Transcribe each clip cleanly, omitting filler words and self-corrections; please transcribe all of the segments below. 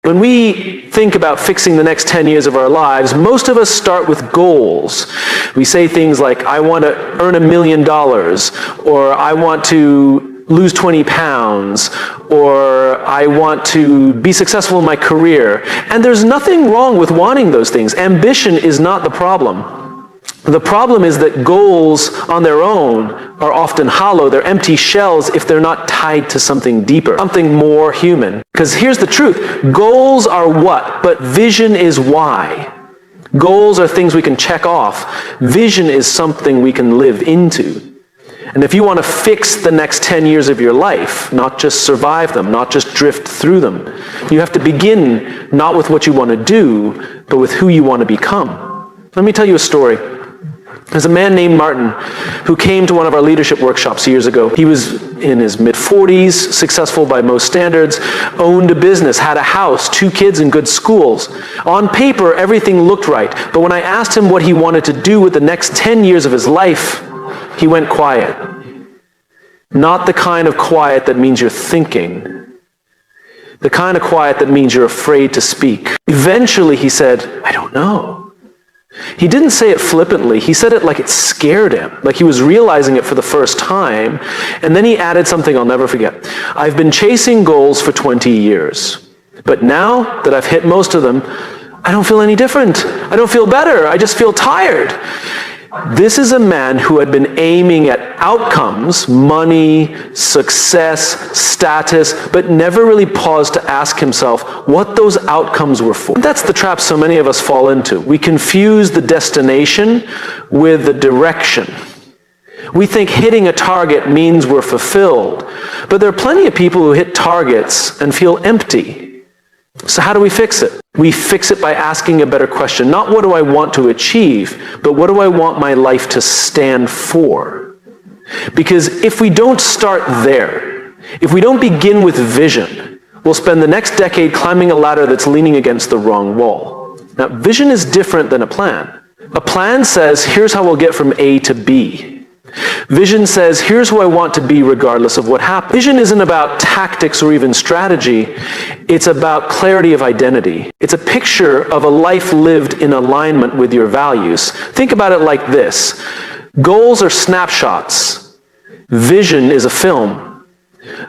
When we think about fixing the next 10 years of our lives, most of us start with goals. We say things like, I want to earn $1 million, or I want to lose 20 pounds, or I want to be successful in my career. And there's nothing wrong with wanting those things. Ambition is not the problem. The problem is that goals on their own are often hollow. They're empty shells if they're not tied to something deeper, something more human. Because here's the truth. Goals are what, but vision is why. Goals are things we can check off. Vision is something we can live into. And if you want to fix the next 10 years of your life, not just survive them, not just drift through them, you have to begin not with what you want to do, but with who you want to become. Let me tell you a story. There's a man named Martin who came to one of our leadership workshops years ago. He was in his mid-40s, successful by most standards, owned a business, had a house, 2 kids in good schools. On paper, everything looked right. But when I asked him what he wanted to do with the next 10 years of his life, he went quiet. Not the kind of quiet that means you're thinking. The kind of quiet that means you're afraid to speak. Eventually, he said, I don't know. He didn't say it flippantly. He said it like it scared him, like he was realizing it for the first time. And then he added something I'll never forget. I've been chasing goals for 20 years. But now that I've hit most of them, I don't feel any different. I don't feel better. I just feel tired. This is a man who had been aiming at outcomes, money, success, status, but never really paused to ask himself what those outcomes were for. That's the trap so many of us fall into. We confuse the destination with the direction. We think hitting a target means we're fulfilled, but there are plenty of people who hit targets and feel empty. So how do we fix it? We fix it by asking a better question. Not what do I want to achieve, but what do I want my life to stand for? Because if we don't start there, if we don't begin with vision, we'll spend the next decade climbing a ladder that's leaning against the wrong wall. Now, vision is different than a plan. A plan says, here's how we'll get from A to B. Vision says, here's who I want to be regardless of what happens. Vision isn't about tactics or even strategy. It's about clarity of identity. It's a picture of a life lived in alignment with your values. Think about it like this. Goals are snapshots. Vision is a film.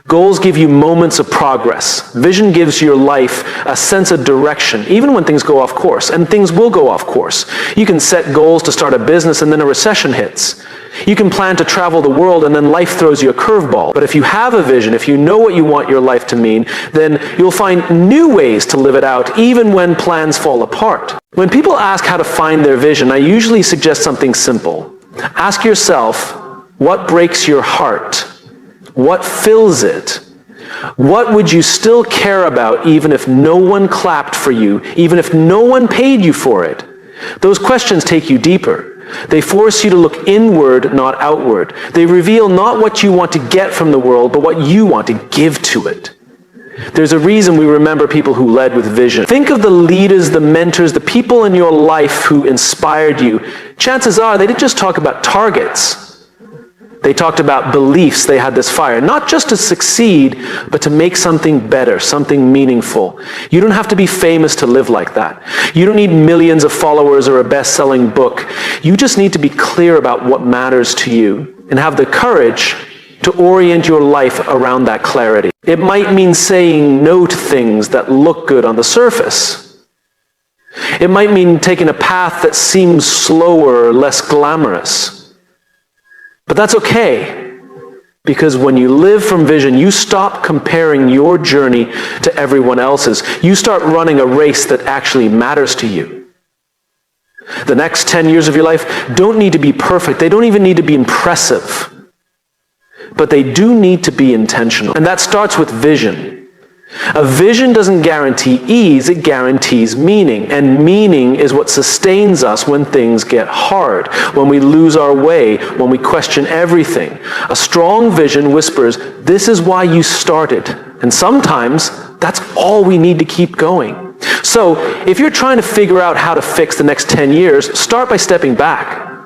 Goals give you moments of progress. Vision gives your life a sense of direction, even when things go off course, and things will go off course. You can set goals to start a business and then a recession hits. You can plan to travel the world and then life throws you a curveball. But if you have a vision, if you know what you want your life to mean, then you'll find new ways to live it out, even when plans fall apart. When people ask how to find their vision, I usually suggest something simple. Ask yourself, what breaks your heart? What fills it? What would you still care about even if no one clapped for you, even if no one paid you for it? Those questions take you deeper. They force you to look inward, not outward. They reveal not what you want to get from the world, but what you want to give to it. There's a reason we remember people who led with vision. Think of the leaders, the mentors, the people in your life who inspired you. Chances are they didn't just talk about targets. They talked about beliefs. They had this fire, not just to succeed, but to make something better, something meaningful. You don't have to be famous to live like that. You don't need millions of followers or a best-selling book. You just need to be clear about what matters to you and have the courage to orient your life around that clarity. It might mean saying no to things that look good on the surface. It might mean taking a path that seems slower or less glamorous. But that's okay, because when you live from vision, you stop comparing your journey to everyone else's. You start running a race that actually matters to you. The next 10 years of your life don't need to be perfect. They don't even need to be impressive. But they do need to be intentional. And that starts with vision. A vision doesn't guarantee ease, it guarantees meaning. And meaning is what sustains us when things get hard, when we lose our way, when we question everything. A strong vision whispers, this is why you started. And sometimes that's all we need to keep going. So if you're trying to figure out how to fix the next 10 years, start by stepping back.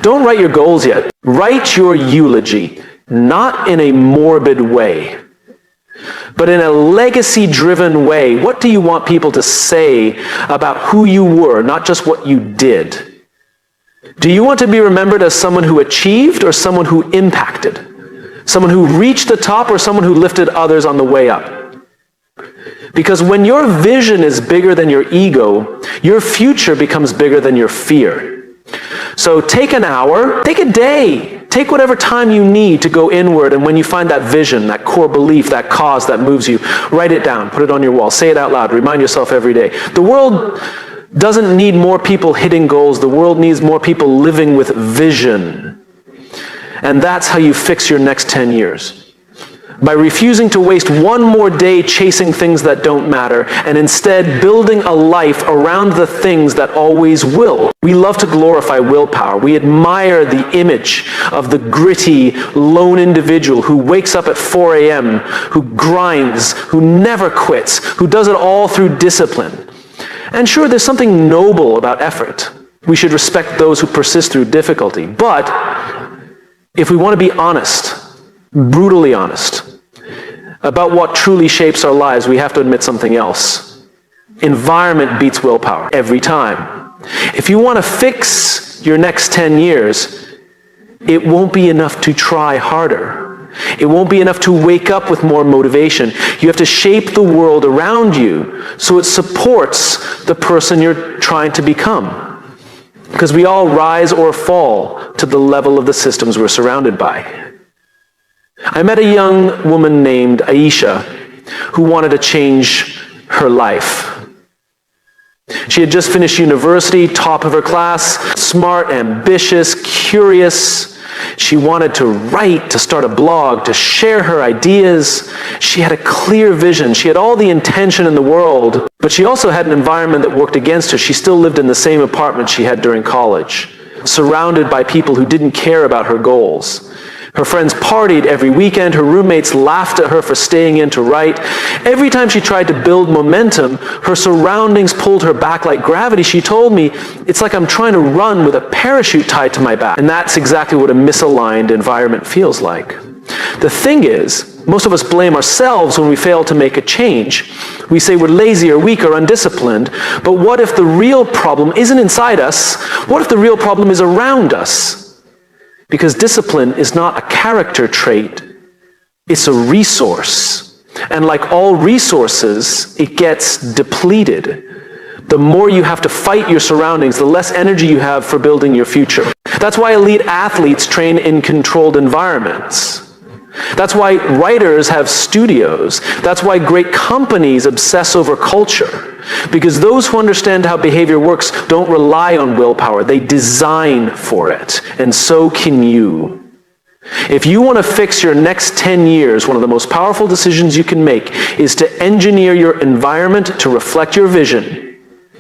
Don't write your goals yet. Write your eulogy, not in a morbid way, but in a legacy-driven way. What do you want people to say about who you were, not just what you did? Do you want to be remembered as someone who achieved or someone who impacted? Someone who reached the top or someone who lifted others on the way up? Because when your vision is bigger than your ego, your future becomes bigger than your fear. So take an hour, take a day, take whatever time you need to go inward, and when you find that vision, that core belief, that cause that moves you, write it down, put it on your wall, say it out loud, remind yourself every day. The world doesn't need more people hitting goals. The world needs more people living with vision. And that's how you fix your next 10 years. By refusing to waste one more day chasing things that don't matter, and instead building a life around the things that always will. We love to glorify willpower. We admire the image of the gritty, lone individual who wakes up at 4 a.m., who grinds, who never quits, who does it all through discipline. And sure, there's something noble about effort. We should respect those who persist through difficulty. But if we want to be honest, brutally honest, about what truly shapes our lives, we have to admit something else. Environment beats willpower every time. If you want to fix your next 10 years, it won't be enough to try harder. It won't be enough to wake up with more motivation. You have to shape the world around you so it supports the person you're trying to become. Because we all rise or fall to the level of the systems we're surrounded by. I met a young woman named Aisha who wanted to change her life. She had just finished university, top of her class, smart, ambitious, curious. She wanted to write, to start a blog, to share her ideas. She had a clear vision. She had all the intention in the world, but she also had an environment that worked against her. She still lived in the same apartment she had during college, surrounded by people who didn't care about her goals. Her friends partied every weekend. Her roommates laughed at her for staying in to write. Every time she tried to build momentum, her surroundings pulled her back like gravity. She told me, it's like I'm trying to run with a parachute tied to my back. And that's exactly what a misaligned environment feels like. The thing is, most of us blame ourselves when we fail to make a change. We say we're lazy or weak or undisciplined. But what if the real problem isn't inside us? What if the real problem is around us? Because discipline is not a character trait, it's a resource. And like all resources, it gets depleted. The more you have to fight your surroundings, the less energy you have for building your future. That's why elite athletes train in controlled environments. That's why writers have studios. That's why great companies obsess over culture. Because those who understand how behavior works don't rely on willpower. They design for it. And so can you. If you want to fix your next 10 years, one of the most powerful decisions you can make is to engineer your environment to reflect your vision.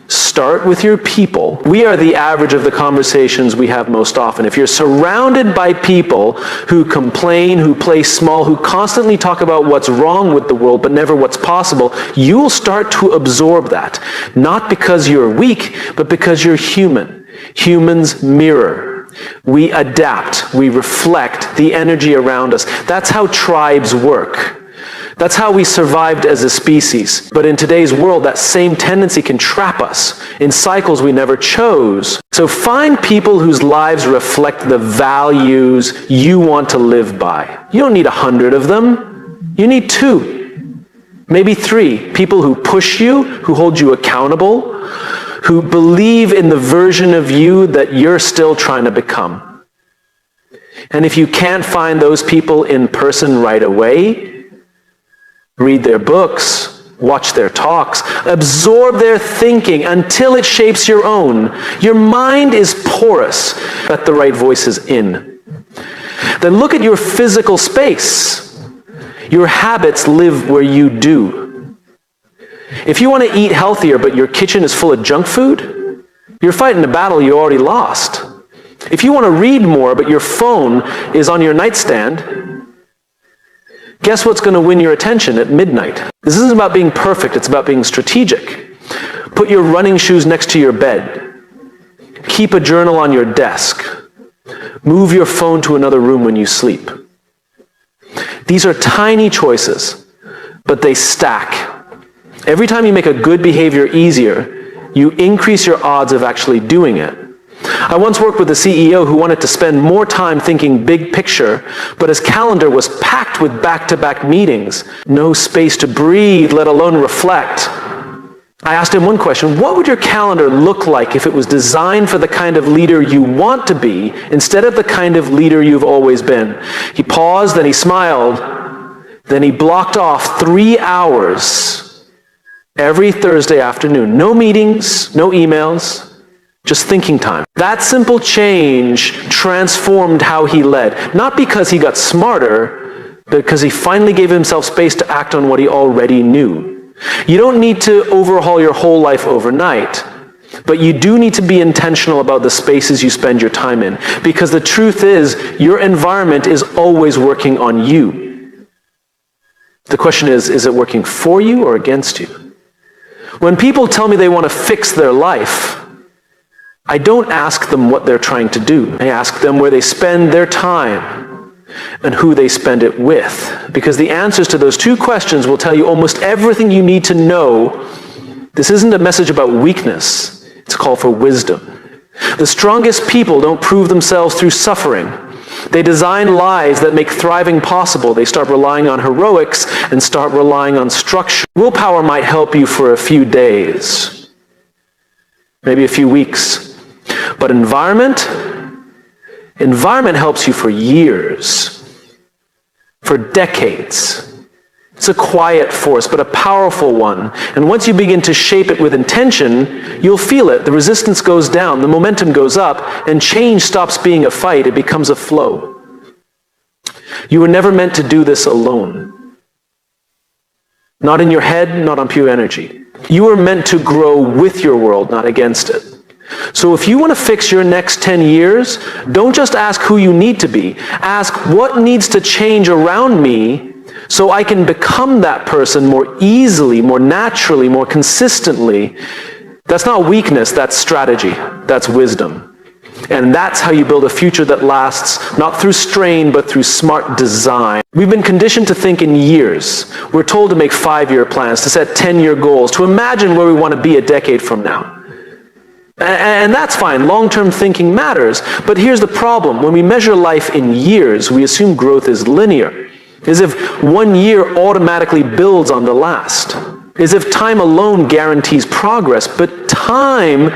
Start with your people. We are the average of the conversations we have most often. If you're surrounded by people who complain, who play small, who constantly talk about what's wrong with the world but never what's possible, you'll start to absorb that. Not because you're weak, but because you're human. Humans mirror. We adapt. We reflect the energy around us. That's how tribes work. That's how we survived as a species. But in today's world, that same tendency can trap us in cycles we never chose. So find people whose lives reflect the values you want to live by. You don't need 100 of them. You need 2, maybe 3. People who push you, who hold you accountable, who believe in the version of you that you're still trying to become. And if you can't find those people in person right away, read their books, watch their talks, absorb their thinking until it shapes your own. Your mind is porous. Let the right voices in. Then look at your physical space. Your habits live where you do. If you want to eat healthier but your kitchen is full of junk food, you're fighting a battle you already lost. If you want to read more but your phone is on your nightstand, guess what's going to win your attention at midnight? This isn't about being perfect, it's about being strategic. Put your running shoes next to your bed. Keep a journal on your desk. Move your phone to another room when you sleep. These are tiny choices, but they stack. Every time you make a good behavior easier, you increase your odds of actually doing it. I once worked with a CEO who wanted to spend more time thinking big picture, but his calendar was packed with back-to-back meetings. No space to breathe, let alone reflect. I asked him one question: what would your calendar look like if it was designed for the kind of leader you want to be instead of the kind of leader you've always been? He paused, then he smiled, then he blocked off 3 hours every Thursday afternoon. No meetings, no emails, just thinking time. That simple change transformed how he led, not because he got smarter, but because he finally gave himself space to act on what he already knew. You don't need to overhaul your whole life overnight, but you do need to be intentional about the spaces you spend your time in, because the truth is, your environment is always working on you. The question is it working for you or against you? When people tell me they want to fix their life, I don't ask them what they're trying to do. I ask them where they spend their time and who they spend it with. Because the answers to those two questions will tell you almost everything you need to know. This isn't a message about weakness. It's a call for wisdom. The strongest people don't prove themselves through suffering. They design lives that make thriving possible. They start relying on heroics and start relying on structure. Willpower might help you for a few days, maybe a few weeks. But environment helps you for years, for decades. It's a quiet force, but a powerful one. And once you begin to shape it with intention, you'll feel it. The resistance goes down, the momentum goes up, and change stops being a fight. It becomes a flow. You were never meant to do this alone. Not in your head, not on pure energy. You were meant to grow with your world, not against it. So if you want to fix your next 10 years, don't just ask who you need to be. Ask what needs to change around me so I can become that person more easily, more naturally, more consistently. That's not weakness, that's strategy. That's wisdom. And that's how you build a future that lasts, not through strain, but through smart design. We've been conditioned to think in years. We're told to make 5-year plans, to set 10-year goals, to imagine where we want to be a decade from now. And that's fine. Long-term thinking matters. But here's the problem. When we measure life in years, we assume growth is linear, as if 1 year automatically builds on the last, as if time alone guarantees progress. But time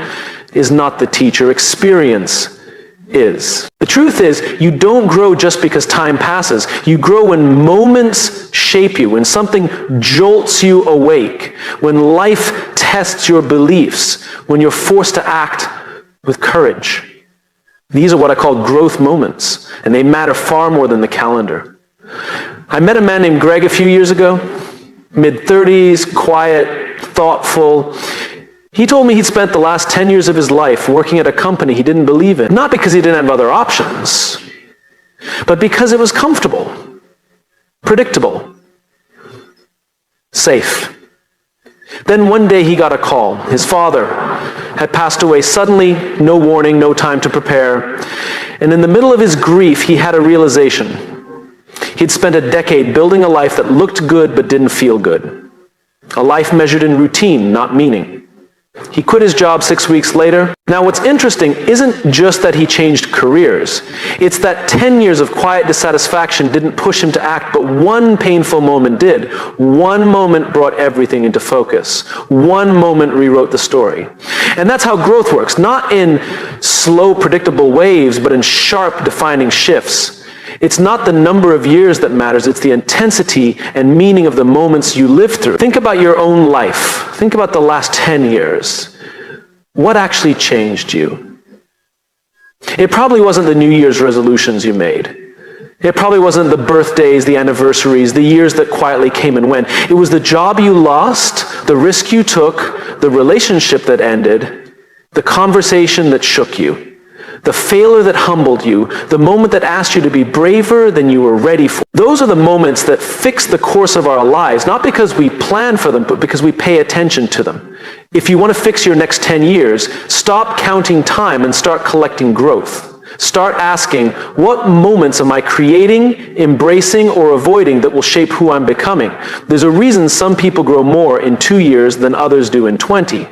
is not the teacher. Experience is. The truth is, you don't grow just because time passes. You grow when moments shape you, when something jolts you awake, when life tests your beliefs, when you're forced to act with courage. These are what I call growth moments, and they matter far more than the calendar. I met a man named Greg a few years ago, mid-30s, quiet, thoughtful. He told me he'd spent the last 10 years of his life working at a company he didn't believe in. Not because he didn't have other options, but because it was comfortable, predictable, safe. Then one day he got a call. His father had passed away suddenly, no warning, no time to prepare. And in the middle of his grief, he had a realization. He'd spent a decade building a life that looked good but didn't feel good. A life measured in routine, not meaning. He quit his job 6 weeks later. Now what's interesting isn't just that he changed careers. It's that 10 years of quiet dissatisfaction didn't push him to act, but one painful moment did. One moment brought everything into focus. One moment rewrote the story. And that's how growth works, not in slow, predictable waves, but in sharp, defining shifts. It's not the number of years that matters, it's the intensity and meaning of the moments you live through. Think about your own life. Think about the last 10 years. What actually changed you? It probably wasn't the New Year's resolutions you made. It probably wasn't the birthdays, the anniversaries, the years that quietly came and went. It was the job you lost, the risk you took, the relationship that ended, the conversation that shook you. The failure that humbled you, the moment that asked you to be braver than you were ready for. Those are the moments that fix the course of our lives, not because we plan for them, but because we pay attention to them. If you want to fix your next 10 years, stop counting time and start collecting growth. Start asking, what moments am I creating, embracing, or avoiding that will shape who I'm becoming? There's a reason some people grow more in 2 years than others do in 20.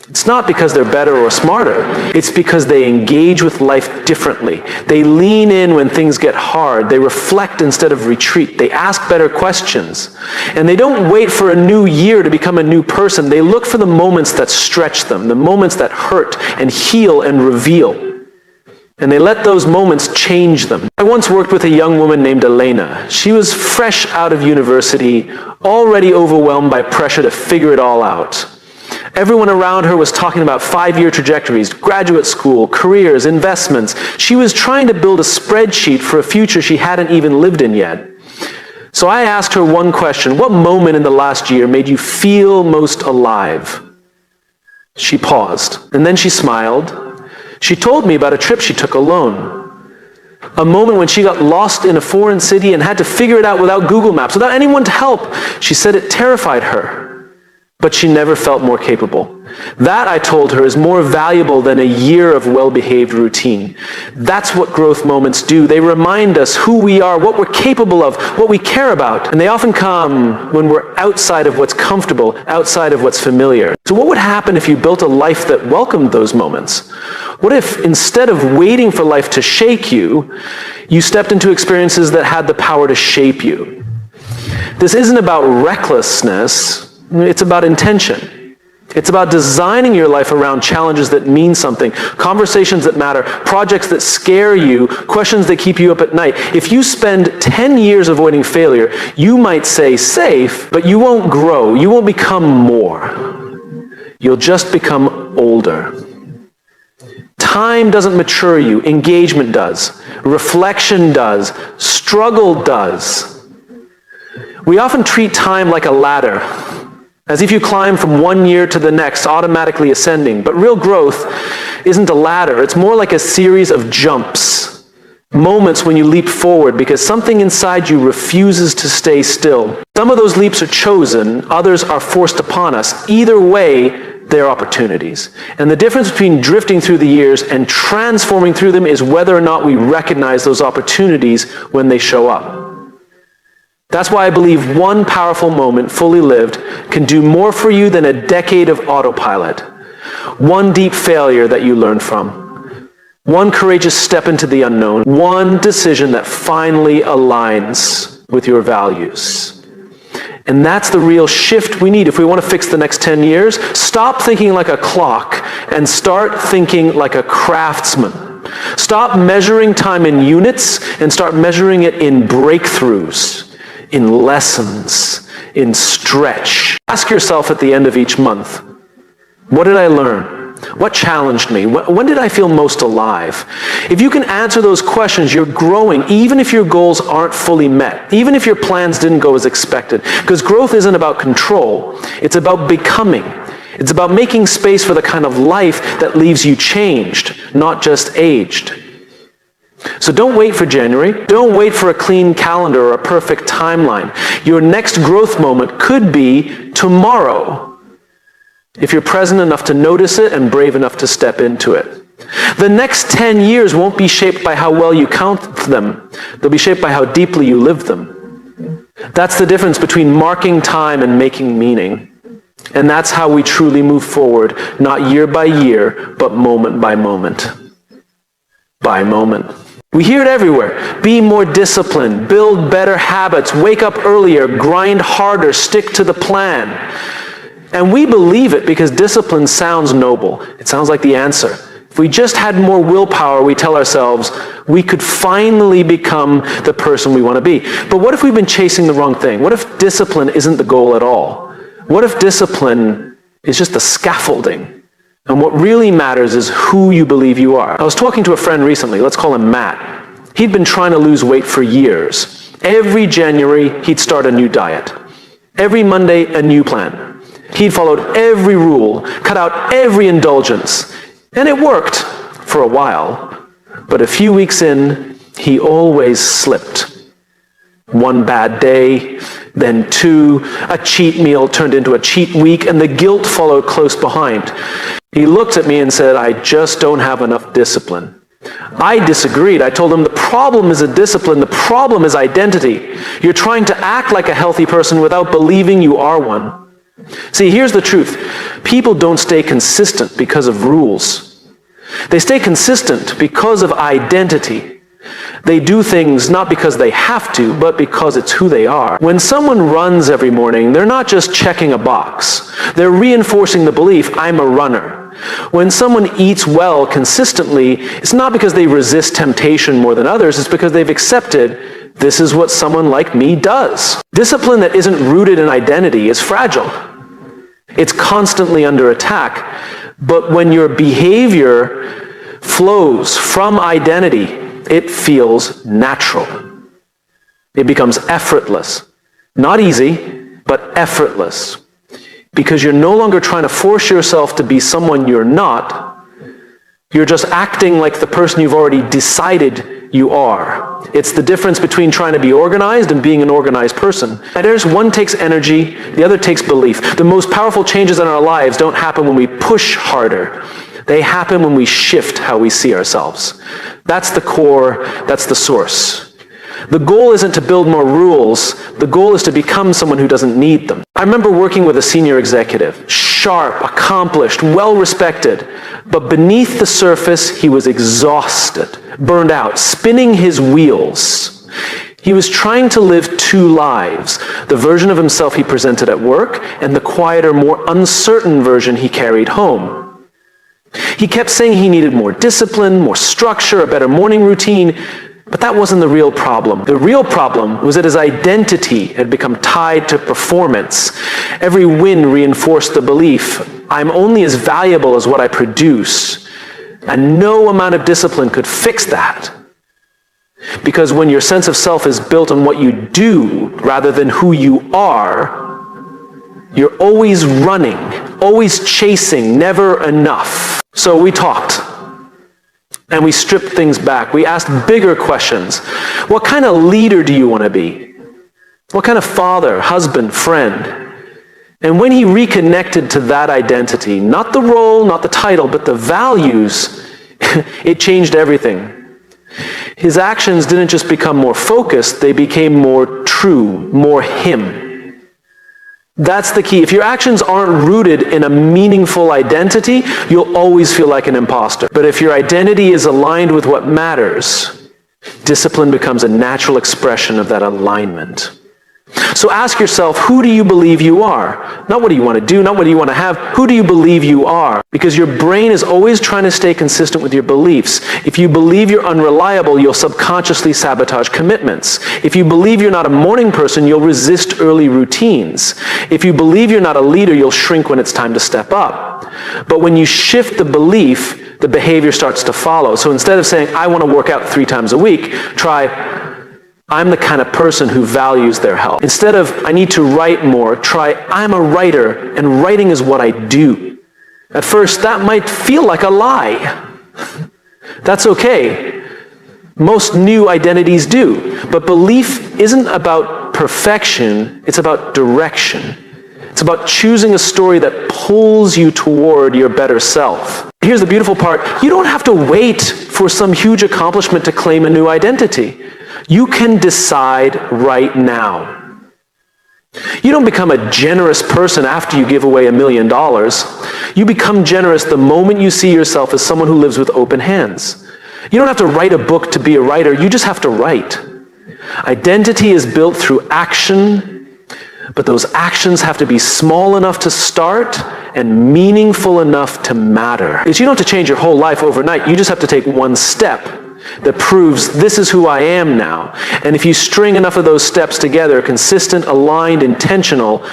It's not because they're better or smarter. It's because they engage with life differently. They lean in when things get hard. They reflect instead of retreat. They ask better questions. And they don't wait for a new year to become a new person. They look for the moments that stretch them, the moments that hurt and heal and reveal. And they let those moments change them. I once worked with a young woman named Elena. She was fresh out of university, already overwhelmed by pressure to figure it all out. Everyone around her was talking about 5-year trajectories, graduate school, careers, investments. She was trying to build a spreadsheet for a future she hadn't even lived in yet. So I asked her one question: what moment in the last year made you feel most alive? She paused, and then she smiled. She told me about a trip she took alone. A moment when she got lost in a foreign city and had to figure it out without Google Maps, without anyone to help. She said it terrified her. But she never felt more capable. That, I told her, is more valuable than a year of well-behaved routine. That's what growth moments do. They remind us who we are, what we're capable of, what we care about. And they often come when we're outside of what's comfortable, outside of what's familiar. So what would happen if you built a life that welcomed those moments? What if, instead of waiting for life to shake you, you stepped into experiences that had the power to shape you? This isn't about recklessness. It's about intention. It's about designing your life around challenges that mean something, conversations that matter, projects that scare you, questions that keep you up at night. If you spend 10 years avoiding failure, you might say safe, but you won't grow. You won't become more. You'll just become older. Time doesn't mature you. Engagement does. Reflection does. Struggle does. We often treat time like a ladder, as if you climb from one year to the next, automatically ascending. But real growth isn't a ladder. It's more like a series of jumps, moments when you leap forward because something inside you refuses to stay still. Some of those leaps are chosen, others are forced upon us. Either way, they're opportunities. And the difference between drifting through the years and transforming through them is whether or not we recognize those opportunities when they show up. That's why I believe one powerful moment, fully lived, can do more for you than a decade of autopilot. One deep failure that you learn from. One courageous step into the unknown. One decision that finally aligns with your values. And that's the real shift we need if we want to fix the next 10 years. Stop thinking like a clock and start thinking like a craftsman. Stop measuring time in units and start measuring it in breakthroughs, in lessons, in stretch. Ask yourself at the end of each month, what did I learn? What challenged me? When did I feel most alive? If you can answer those questions, you're growing, even if your goals aren't fully met, even if your plans didn't go as expected. Because growth isn't about control. It's about becoming. It's about making space for the kind of life that leaves you changed, not just aged. So don't wait for January. Don't wait for a clean calendar or a perfect timeline. Your next growth moment could be tomorrow, if you're present enough to notice it and brave enough to step into it. The next 10 years won't be shaped by how well you count them. They'll be shaped by how deeply you live them. That's the difference between marking time and making meaning. And that's how we truly move forward, not year by year, but moment by moment. By moment. We hear it everywhere. Be more disciplined, build better habits, wake up earlier, grind harder, stick to the plan. And we believe it because discipline sounds noble. It sounds like the answer. If we just had more willpower, we tell ourselves, we could finally become the person we want to be. But what if we've been chasing the wrong thing? What if discipline isn't the goal at all? What if discipline is just the scaffolding? And what really matters is who you believe you are. I was talking to a friend recently, let's call him Matt. He'd been trying to lose weight for years. Every January, he'd start a new diet. Every Monday, a new plan. He'd followed every rule, cut out every indulgence. And it worked for a while. But a few weeks in, he always slipped. One bad day, then two, a cheat meal turned into a cheat week, and the guilt followed close behind. He looked at me and said, I just don't have enough discipline. I disagreed. I told him the problem isn't discipline, the problem is identity. You're trying to act like a healthy person without believing you are one. See, here's the truth. People don't stay consistent because of rules. They stay consistent because of identity. They do things not because they have to, but because it's who they are. When someone runs every morning, they're not just checking a box. They're reinforcing the belief, I'm a runner. When someone eats well consistently, it's not because they resist temptation more than others, it's because they've accepted this is what someone like me does. Discipline that isn't rooted in identity is fragile. It's constantly under attack. But when your behavior flows from identity, it feels natural. It becomes effortless. Not easy, but effortless. Because you're no longer trying to force yourself to be someone you're not. You're just acting like the person you've already decided you are. It's the difference between trying to be organized and being an organized person. One takes energy, the other takes belief. The most powerful changes in our lives don't happen when we push harder. They happen when we shift how we see ourselves. That's the core, that's the source. The goal isn't to build more rules. The goal is to become someone who doesn't need them. I remember working with a senior executive, sharp, accomplished, well-respected, but beneath the surface, he was exhausted, burned out, spinning his wheels. He was trying to live two lives, the version of himself he presented at work and the quieter, more uncertain version he carried home. He kept saying he needed more discipline, more structure, a better morning routine, but that wasn't the real problem. The real problem was that his identity had become tied to performance. Every win reinforced the belief, I'm only as valuable as what I produce, and no amount of discipline could fix that. Because when your sense of self is built on what you do rather than who you are, you're always running, always chasing, never enough. So we talked, and we stripped things back. We asked bigger questions. What kind of leader do you want to be? What kind of father, husband, friend? And when he reconnected to that identity, not the role, not the title, but the values, it changed everything. His actions didn't just become more focused, they became more true, more him. That's the key. If your actions aren't rooted in a meaningful identity, you'll always feel like an imposter. But if your identity is aligned with what matters, discipline becomes a natural expression of that alignment. So ask yourself, who do you believe you are? Not what do you want to do, not what do you want to have. Who do you believe you are? Because your brain is always trying to stay consistent with your beliefs. If you believe you're unreliable, you'll subconsciously sabotage commitments. If you believe you're not a morning person, you'll resist early routines. If you believe you're not a leader, you'll shrink when it's time to step up. But when you shift the belief, the behavior starts to follow. So instead of saying, I want to work out 3 times a week, try, I'm the kind of person who values their health. Instead of, I need to write more, try, I'm a writer, and writing is what I do. At first, that might feel like a lie. That's okay. Most new identities do. But belief isn't about perfection, it's about direction. It's about choosing a story that pulls you toward your better self. Here's the beautiful part. You don't have to wait for some huge accomplishment to claim a new identity. You can decide right now. You don't become a generous person after you give away $1 million. You become generous the moment you see yourself as someone who lives with open hands. You don't have to write a book to be a writer. You just have to write. Identity is built through action, but those actions have to be small enough to start and meaningful enough to matter. Because you don't have to change your whole life overnight. You just have to take one step that proves this is who I am now. And if you string enough of those steps together, consistent, aligned, intentional,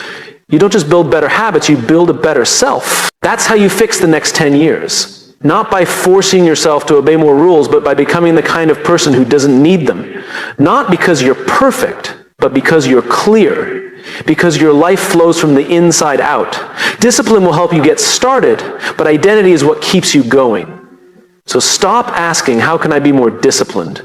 you don't just build better habits, you build a better self. That's how you fix the next 10 years. Not by forcing yourself to obey more rules, but by becoming the kind of person who doesn't need them. Not because you're perfect, but because you're clear. Because your life flows from the inside out. Discipline will help you get started, but identity is what keeps you going. So stop asking, how can I be more disciplined?